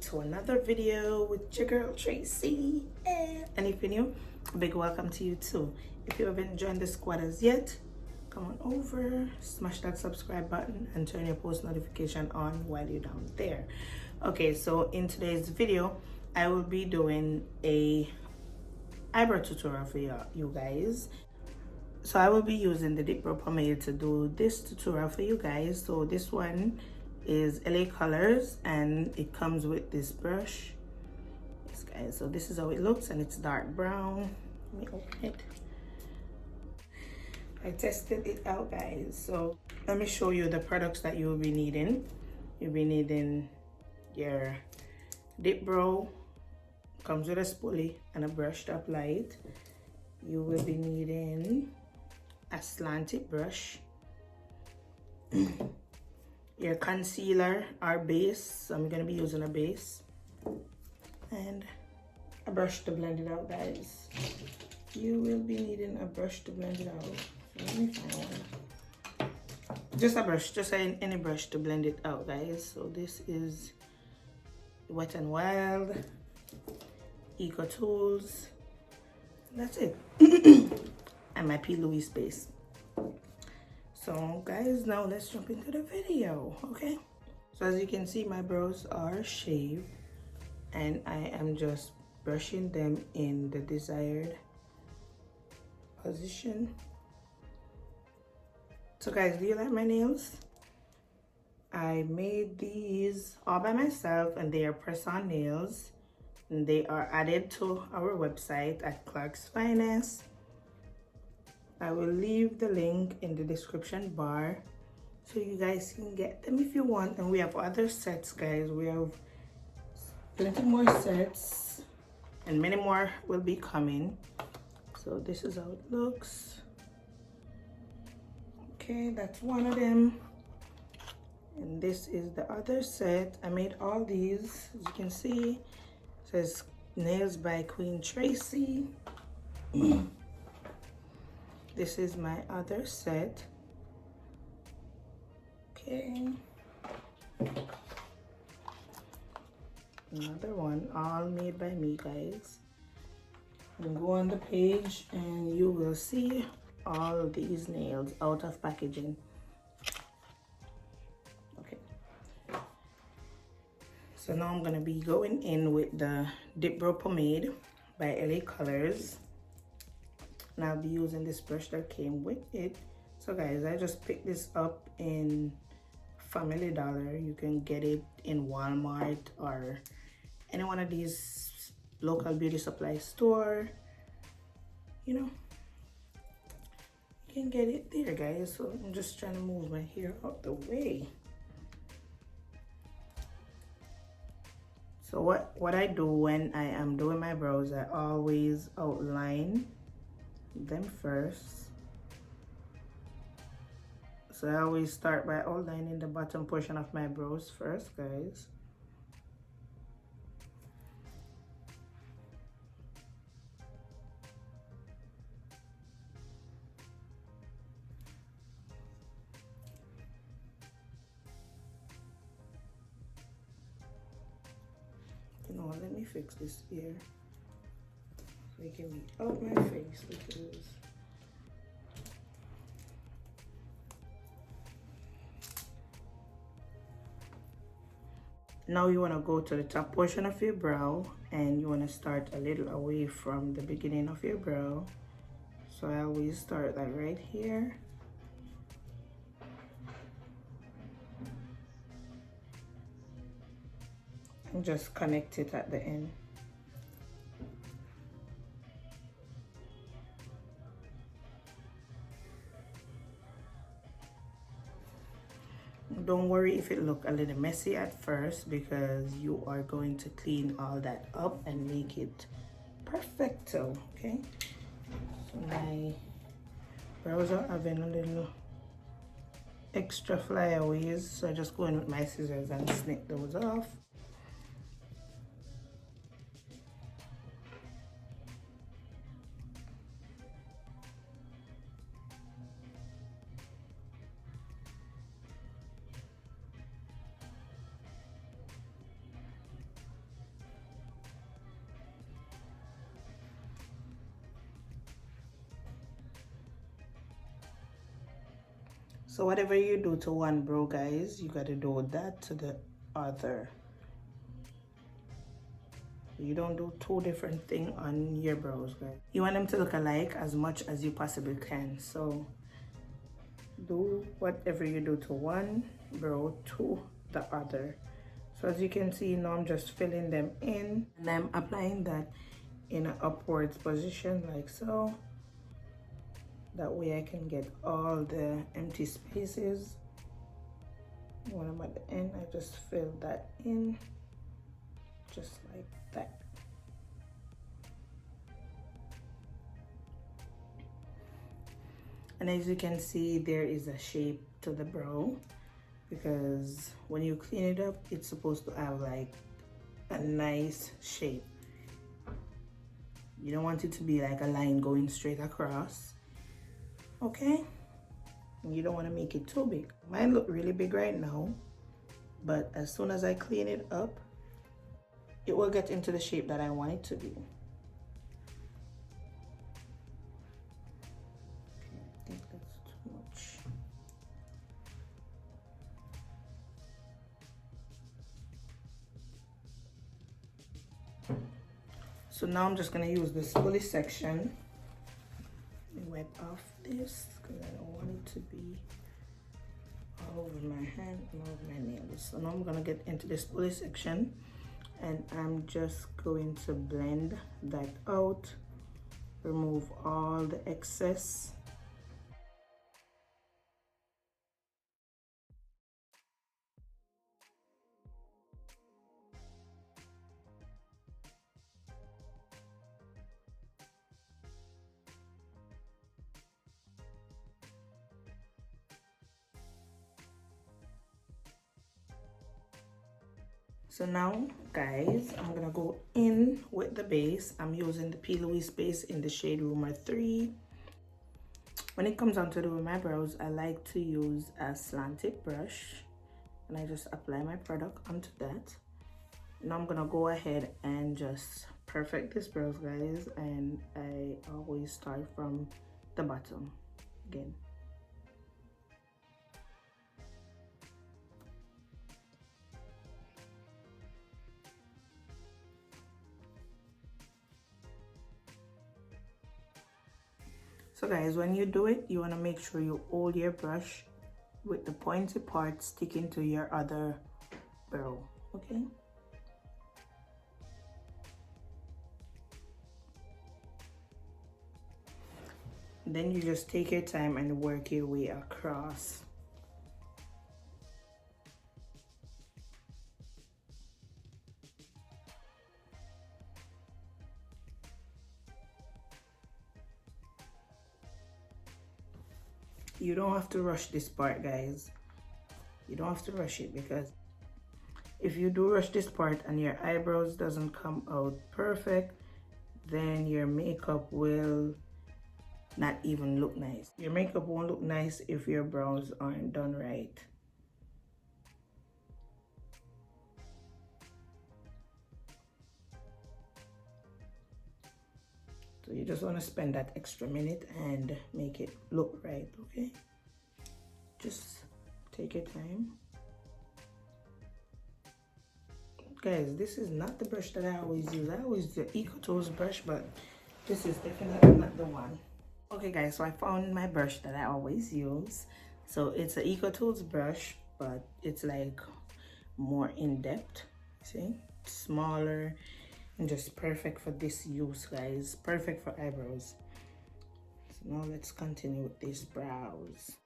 to another video with your girl Tracy. And if you're new, a big welcome to you too. If you haven't joined the squad as yet, come on over, smash that subscribe button and turn your post notification on while you're down there. Okay, so in today's video I will be doing a eyebrow tutorial for you guys. So I will be using the Dipbrow Pomade to do this tutorial for you guys. So this one is LA Colors and it comes with this brush. Yes guys, so this is how it looks and it's dark brown. Let me open it. I tested it out guys. So let me show you the products that you will be needing. You'll be needing your Dipbrow, comes with a spoolie and a brush to apply it. You will be needing a slanted brush, your concealer or base. So I'm gonna be using a base and a brush to blend it out guys. You will be needing a brush to blend it out. So let me find one. Just a brush, just any brush to blend it out guys. So this is Wet n Wild Eco Tools. That's it. And my P.Louise Base. So guys, now let's jump into the video. Okay, so as you can see, my brows are shaved and I am just brushing them in the desired position. So guys, do you like my nails? I made these all by myself and they are press-on nails. And they are added to our website at Clarke's Finest. I will leave the link in the description bar so you guys can get them if you want. And we have other sets guys. We have plenty more sets and many more will be coming. So this is how it looks. Okay, that's one of them. And this is the other set. I made all these, as you can see. It says Nails by Queen Tracy. This is my other set. Okay. Another one, all made by me guys. And go on the page and you will see all of these nails out of packaging. Okay. So now I'm gonna be going in with the Dipbrow Pomade by LA Colors. And I'll be using this brush that came with it. So guys, I just picked this up in Family Dollar. You can get it in Walmart or any one of these local beauty supply store. You know, you can get it there guys. So I'm just trying to move my hair out the way. So what I do when I am doing my brows, I always outline them first. So I always start by outlining the bottom portion of my brows first guys. You know what, let me fix this ear. They can be out my face because now you want to go to the top portion of your brow and you want to start a little away from the beginning of your brow. So I always start like right here. And just connect it at the end. Don't worry if it look a little messy at first because you are going to clean all that up and make it perfecto, okay? So my brows are having a little extra flyaways, so I just go in with my scissors and snip those off. So whatever you do to one brow, guys, you gotta do that to the other. You don't do two different things on your brows, guys. You want them to look alike as much as you possibly can. So do whatever you do to one brow to the other. So as you can see now, I'm just filling them in and I'm applying that in an upwards position like so. That way I can get all the empty spaces. When I'm at the end, I just fill that in just like that. And as you can see, there is a shape to the brow, because when you clean it up, it's supposed to have like a nice shape. You don't want it to be like a line going straight across, okay? And you don't want to make it too big. Mine look really big right now, but as soon as I clean it up, it will get into the shape that I want it to be. I think that's too much. So now I'm just gonna use the spoolie section. Let me wipe off this because I don't want it to be all over my hand and all over my nails. So now I'm gonna get into the spoolie section and I'm just going to blend that out, remove all the excess. So now, guys, I'm gonna go in with the base. I'm using the P.Louise Base in the shade Rumor 3. When it comes down to doing my brows, I like to use a slanted brush and I just apply my product onto that. Now I'm gonna go ahead and just perfect this brows, guys, and I always start from the bottom again. So guys, when you do it, you want to make sure you hold your brush with the pointy part sticking to your other brow, okay? Then you just take your time and work your way across. You don't have to rush this part, guys. You don't have to rush it, because if you do rush this part and your eyebrows doesn't come out perfect, then your makeup will not even look nice. Your makeup won't look nice if your brows aren't done right. So you just want to spend that extra minute and make it look right, okay? Just take your time. Guys, this is not the brush that I always use. I always use the EcoTools brush, but this is definitely not the one. Okay guys, so I found my brush that I always use. So it's an EcoTools brush, but it's like more in-depth, see? Smaller and just perfect for this use, guys. Perfect for eyebrows. So now let's continue with these brows.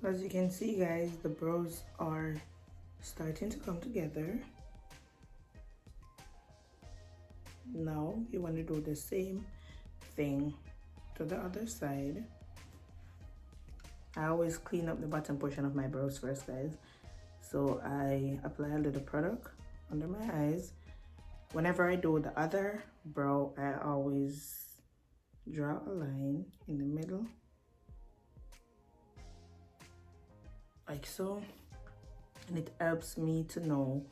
As you can see, guys, the brows are starting to come together. Now you want to do the same thing to the other side. I always clean up the bottom portion of my brows first, guys. So I apply a little product under my eyes. Whenever I do the other brow, I always draw a line in the middle, like so, and it helps me to know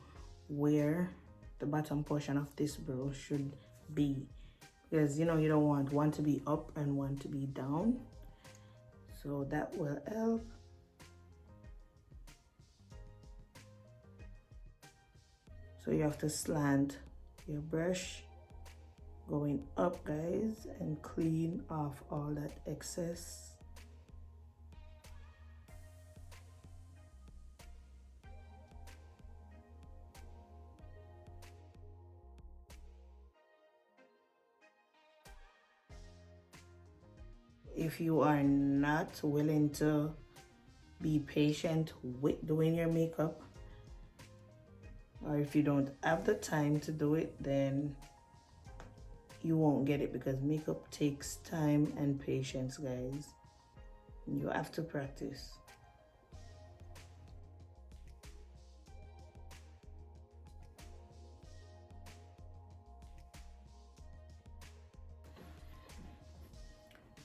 where the bottom portion of this brow should be, because you know you don't want one to be up and one to be down, so that will help. So you have to slant your brush going up, guys, and clean off all that excess. If you are not willing to be patient with doing your makeup, or if you don't have the time to do it, then you won't get it, because makeup takes time and patience, guys. You have to practice.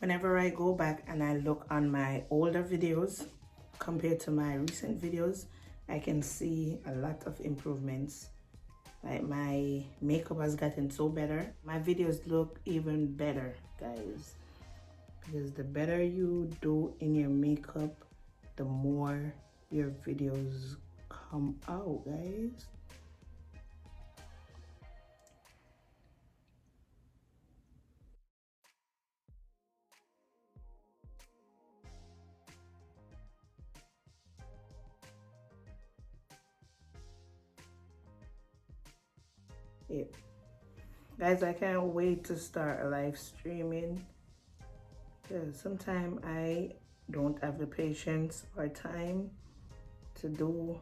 Whenever I go back and I look on my older videos compared to my recent videos, I can see a lot of improvements. Like, my makeup has gotten so better. My videos look even better, guys, because the better you do in your makeup, the more your videos come out, guys. Yeah. Guys, I can't wait to start live streaming, because sometimes I don't have the patience or time to do.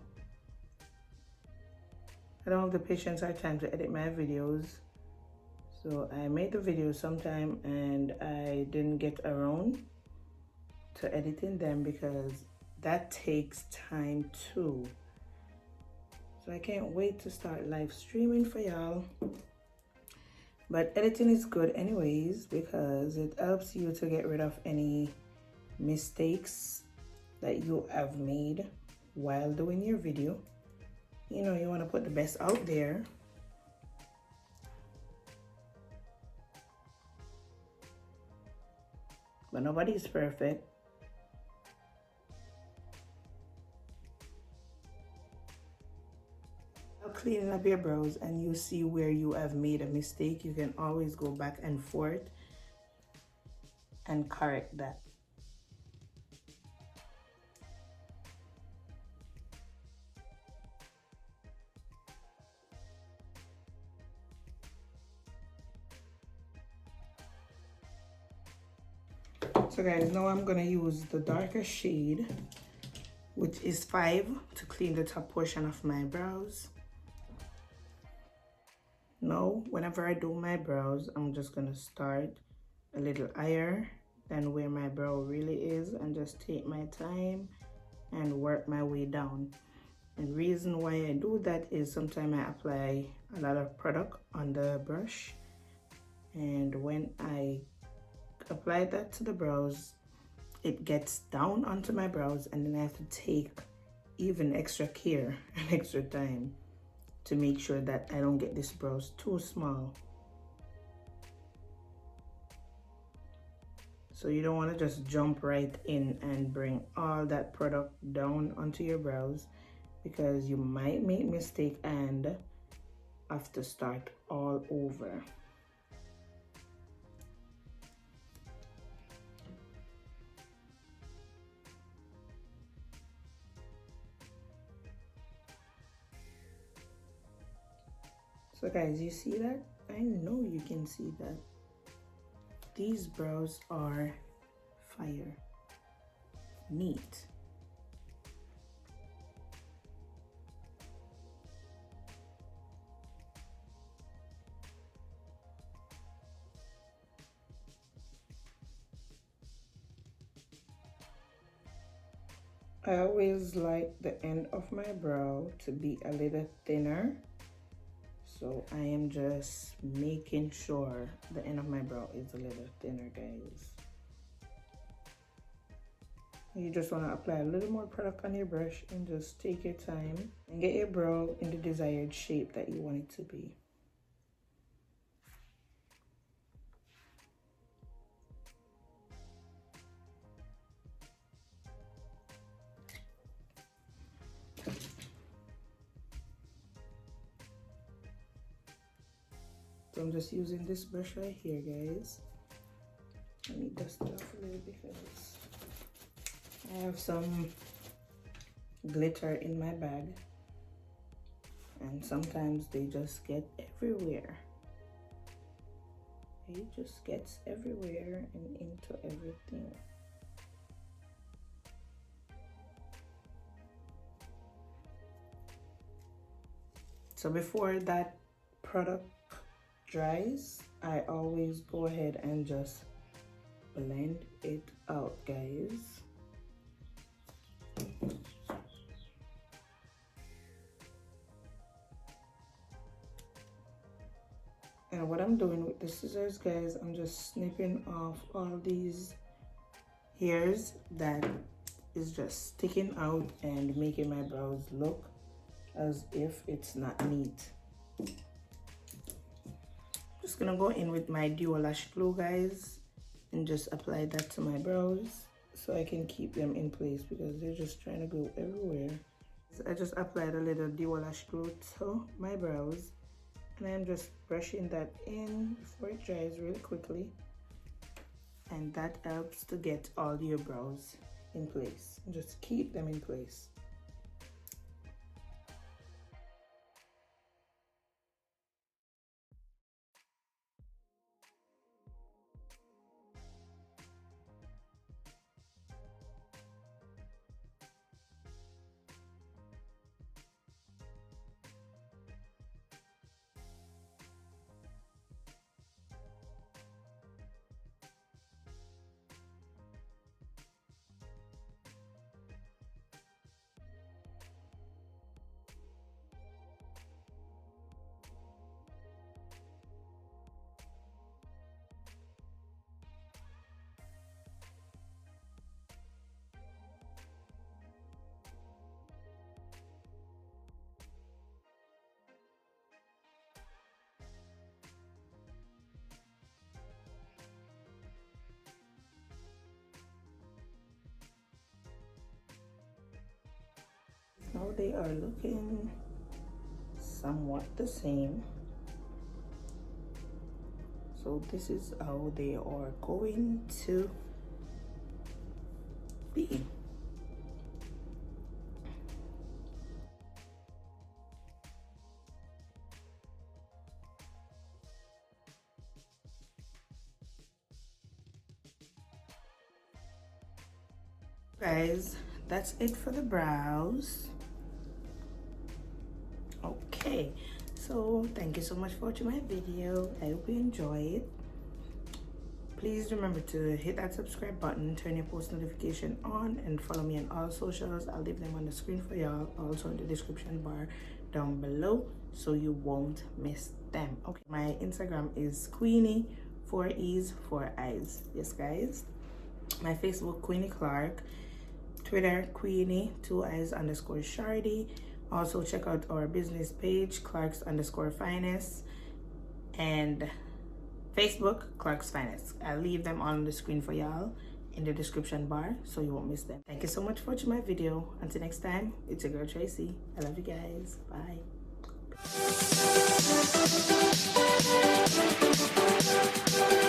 I don't have the patience or time to edit my videos. So I made the video sometime and I didn't get around to editing them, because that takes time too. So I can't wait to start live streaming for y'all. But editing is good anyways, because it helps you to get rid of any mistakes that you have made while doing your video. You know, you want to put the best out there. But nobody is perfect. Cleaning up your brows and you see where you have made a mistake, you can always go back and forth and correct that. So guys, now I'm gonna use the darker shade, which is 5, to clean the top portion of my brows. Now, whenever I do my brows, I'm just gonna start a little higher than where my brow really is, and just take my time and work my way down. And reason why I do that is sometimes I apply a lot of product on the brush, and when I apply that to the brows, it gets down onto my brows, and then I have to take even extra care and extra time to make sure that I don't get these brows too small. So you don't want to just jump right in and bring all that product down onto your brows, because you might make mistake and have to start all over. So guys, you see that? I know you can see that. These brows are fire. Neat. I always like the end of my brow to be a little thinner. So I am just making sure the end of my brow is a little thinner, guys. You just want to apply a little more product on your brush and just take your time and get your brow in the desired shape that you want it to be. So I'm just using this brush right here, guys. Let me dust it off a little bit because I have some glitter in my bag and sometimes they just get everywhere. It just gets everywhere and into everything. So before that product dries, I always go ahead and just blend it out, guys. And what I'm doing with the scissors, guys, I'm just snipping off all these hairs that is just sticking out and making my brows look as if it's not neat. Just gonna go in with my dewa lash glue, guys, and just apply that to my brows so I can keep them in place because they're just trying to go everywhere. So I just applied a little dewa lash glue to my brows and I'm just brushing that in before it dries really quickly, and that helps to get all your brows in place and just keep them in place. Now they are looking somewhat the same. So this is how they are going to be. Guys, that's it for the brows. Okay, so thank you so much for watching my video. I hope you enjoy it. Please remember to hit that subscribe button, turn your post notification on, and follow me on all socials. I'll leave them on the screen for y'all, also in the description bar down below, so you won't miss them. Okay, my Instagram is Queenie, 4 E's, 4 I's. Yes, guys. My Facebook, Queenie Clarke. Twitter, Queenie, 2 I's _ Shardy. Also check out our business page, Clark's _ Finest, and Facebook, Clark's Finest. I'll leave them on the screen for y'all in the description bar so you won't miss them. Thank you so much for watching my video. Until next time, it's your girl Tracy. I love you guys. Bye.